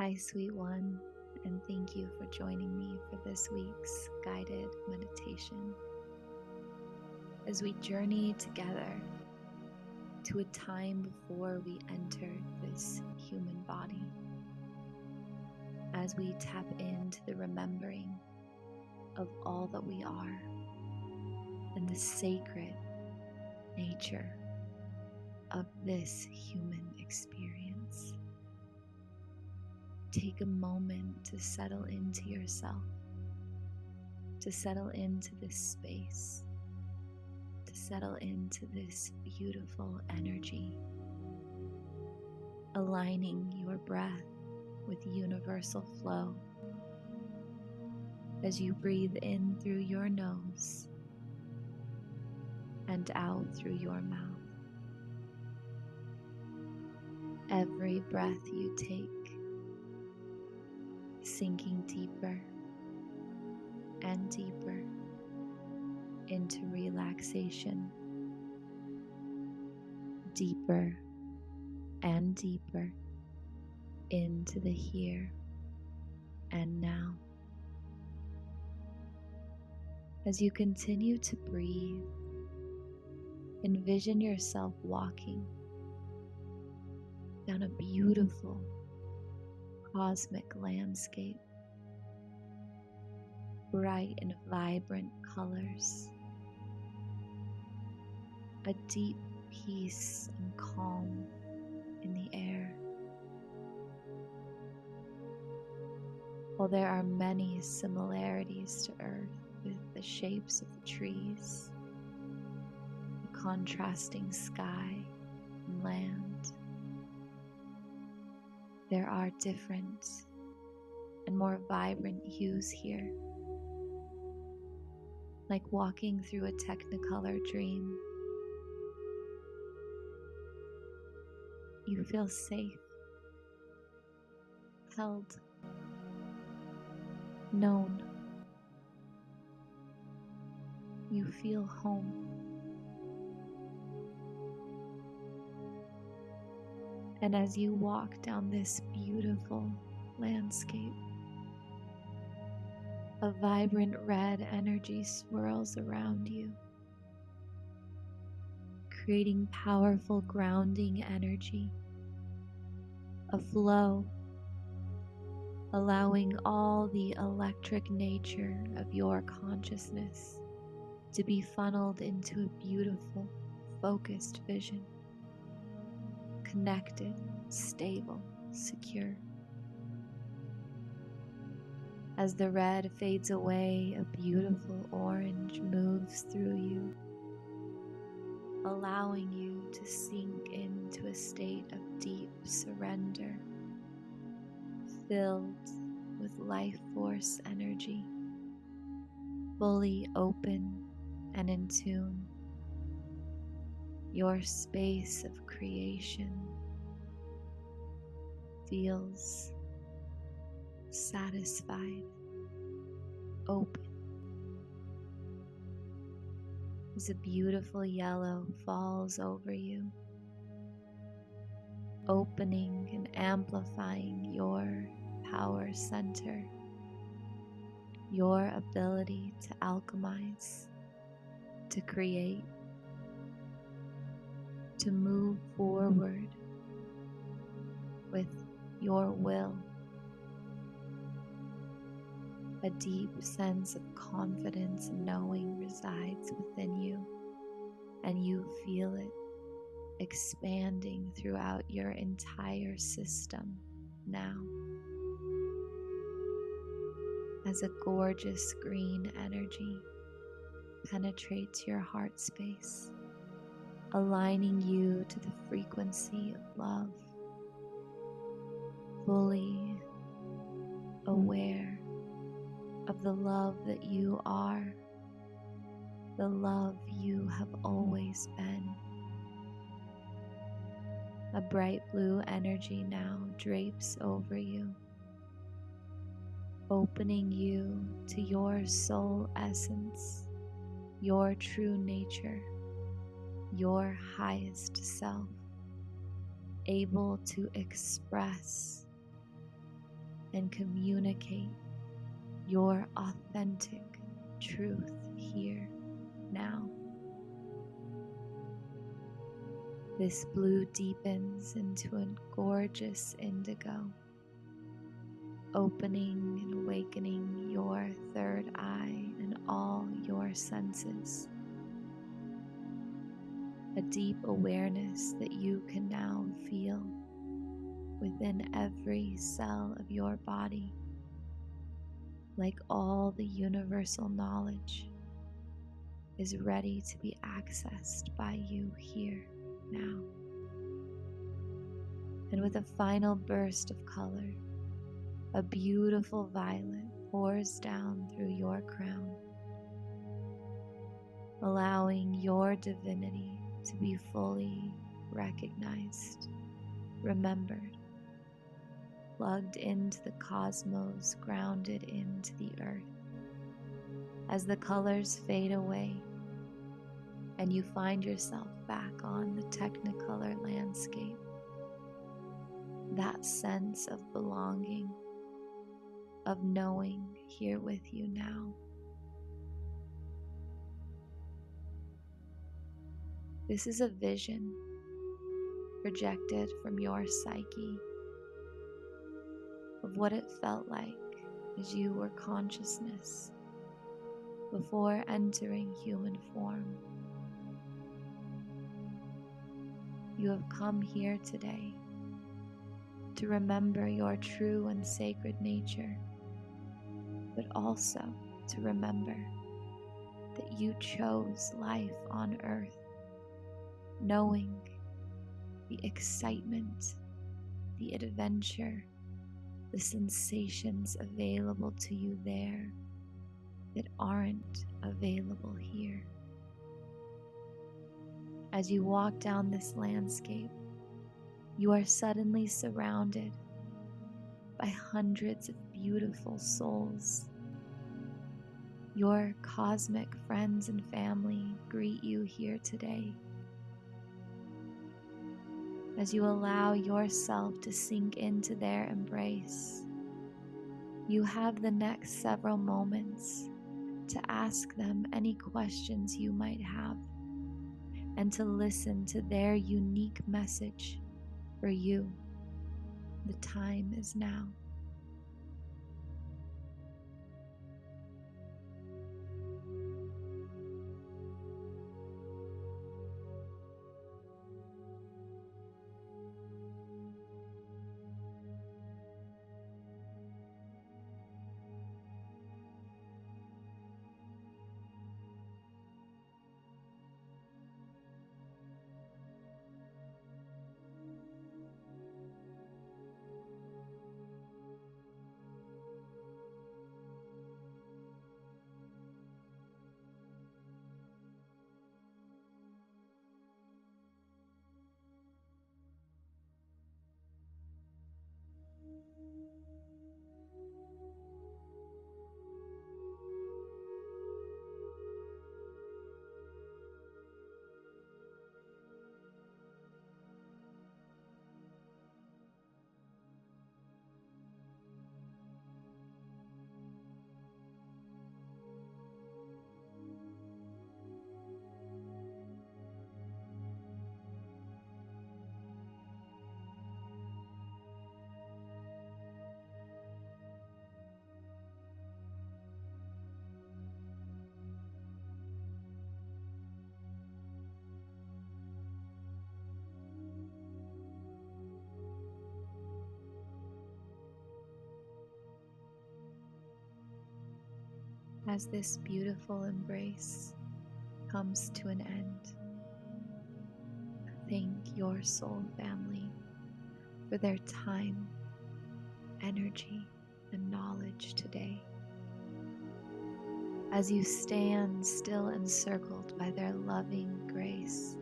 Hi, sweet one, and thank you for joining me for this week's guided meditation as we journey together to a time before we enter this human body, as we tap into the remembering of all that we are and the sacred nature of this human experience. Take a moment to settle into yourself, to settle into this space, to settle into this beautiful energy, aligning your breath with universal flow as you breathe in through your nose and out through your mouth. Every breath you take, sinking deeper and deeper into relaxation, deeper and deeper into the here and now. As you continue to breathe, envision yourself walking down a beautiful cosmic landscape, bright and vibrant colors, a deep peace and calm in the air. While there are many similarities to Earth with the shapes of the trees, the contrasting sky and land, there are different and more vibrant hues here, like walking through a Technicolor dream. You feel safe, held, known. You feel home. And as you walk down this beautiful landscape, a vibrant red energy swirls around you, creating powerful grounding energy, a flow, allowing all the electric nature of your consciousness to be funneled into a beautiful, focused vision, connected, stable, secure. As the red fades away, a beautiful orange moves through you, allowing you to sink into a state of deep surrender, filled with life force energy, fully open and in tune. Your space of creation feels satisfied, open. As a beautiful yellow falls over you, opening and amplifying your power center, your ability to alchemize, to create, to move forward with your will. A deep sense of confidence and knowing resides within you, and you feel it expanding throughout your entire system now. As a gorgeous green energy penetrates your heart space, aligning you to the frequency of love, fully aware of the love that you are, the love you have always been. A bright blue energy now drapes over you, opening you to your soul essence, your true nature, your highest self, able to express and communicate your authentic truth here now. This blue deepens into a gorgeous indigo, opening and awakening your third eye and all your senses. A deep awareness that you can now feel within every cell of your body, like all the universal knowledge is ready to be accessed by you here now. And with a final burst of color, a beautiful violet pours down through your crown, allowing your divinity to be fully recognized, remembered, plugged into the cosmos, grounded into the earth. As the colors fade away and you find yourself back on the Technicolor landscape, that sense of belonging, of knowing here with you now. This is a vision projected from your psyche of what it felt like as you were consciousness before entering human form. You have come here today to remember your true and sacred nature, but also to remember that you chose life on earth, knowing the excitement, the adventure, the sensations available to you there that aren't available here. As you walk down this landscape, you are suddenly surrounded by hundreds of beautiful souls. Your cosmic friends and family greet you here today. As you allow yourself to sink into their embrace, you have the next several moments to ask them any questions you might have and to listen to their unique message for you. The time is now. As this beautiful embrace comes to an end, thank your soul family for their time, energy, and knowledge today. As you stand still encircled by their loving grace,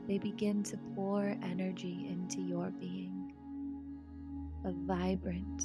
they begin to pour energy into your being, a vibrant,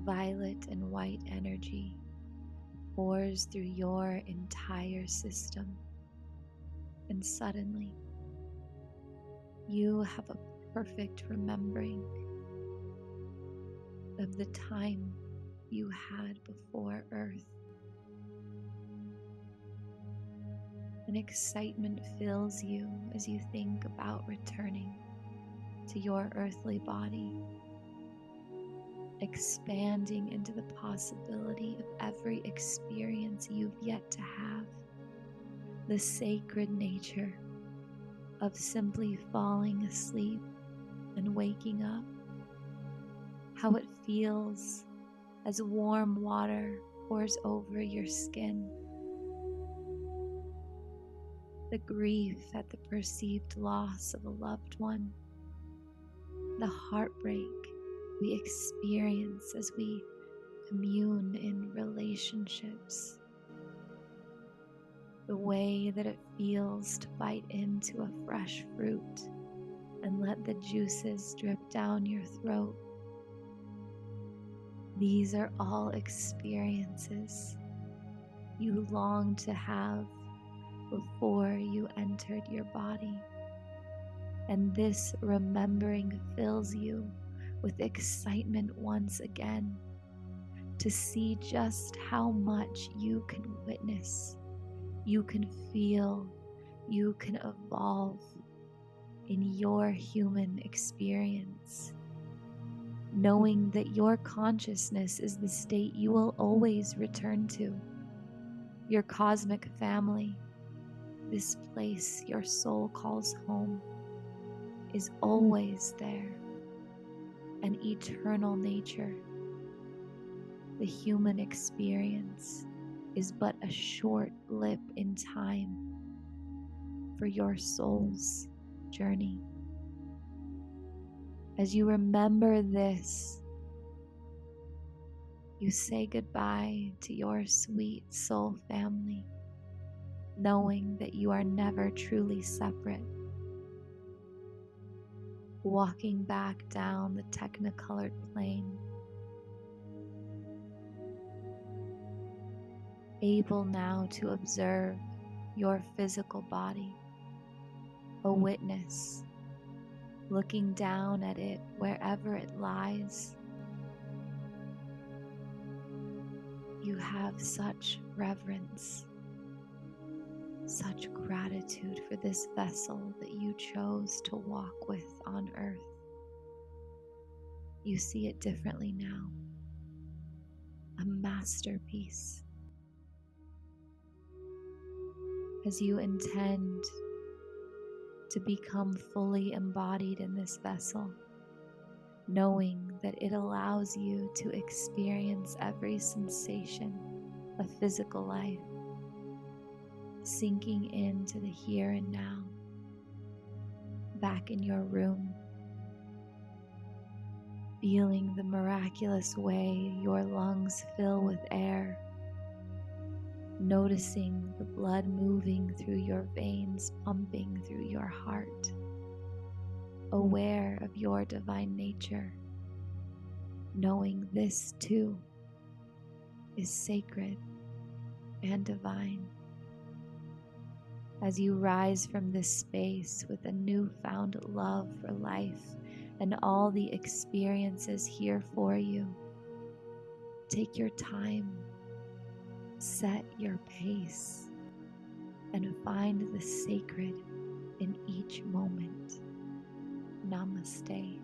violet and white energy pours through your entire system, and suddenly you have a perfect remembering of the time you had before Earth. An excitement fills you as you think about returning to your earthly body, expanding into the possibility of every experience you've yet to have, the sacred nature of simply falling asleep and waking up, how it feels as warm water pours over your skin, the grief at the perceived loss of a loved one, the heartbreak we experience as we commune in relationships, the way that it feels to bite into a fresh fruit and let the juices drip down your throat. These are all experiences you long to have before you entered your body. And this remembering fills you with excitement once again to see just how much you can witness, you can feel, you can evolve in your human experience, knowing that your consciousness is the state you will always return to. Your cosmic family, this place your soul calls home, is always there. An eternal nature. The human experience is but a short blip in time for your soul's journey. As you remember this, you say goodbye to your sweet soul family, knowing that you are never truly separate. Walking back down the technicolored plane, able now to observe your physical body, a witness, looking down at it wherever it lies. You have such reverence, such gratitude for this vessel that you chose to walk with on earth. You see it differently now, a masterpiece. As you intend to become fully embodied in this vessel, knowing that it allows you to experience every sensation of physical life, sinking into the here and now, back in your room, feeling the miraculous way your lungs fill with air, noticing the blood moving through your veins, pumping through your heart, aware of your divine nature, knowing this too is sacred and divine. As you rise from this space with a newfound love for life and all the experiences here for you, take your time, set your pace, and find the sacred in each moment. Namaste.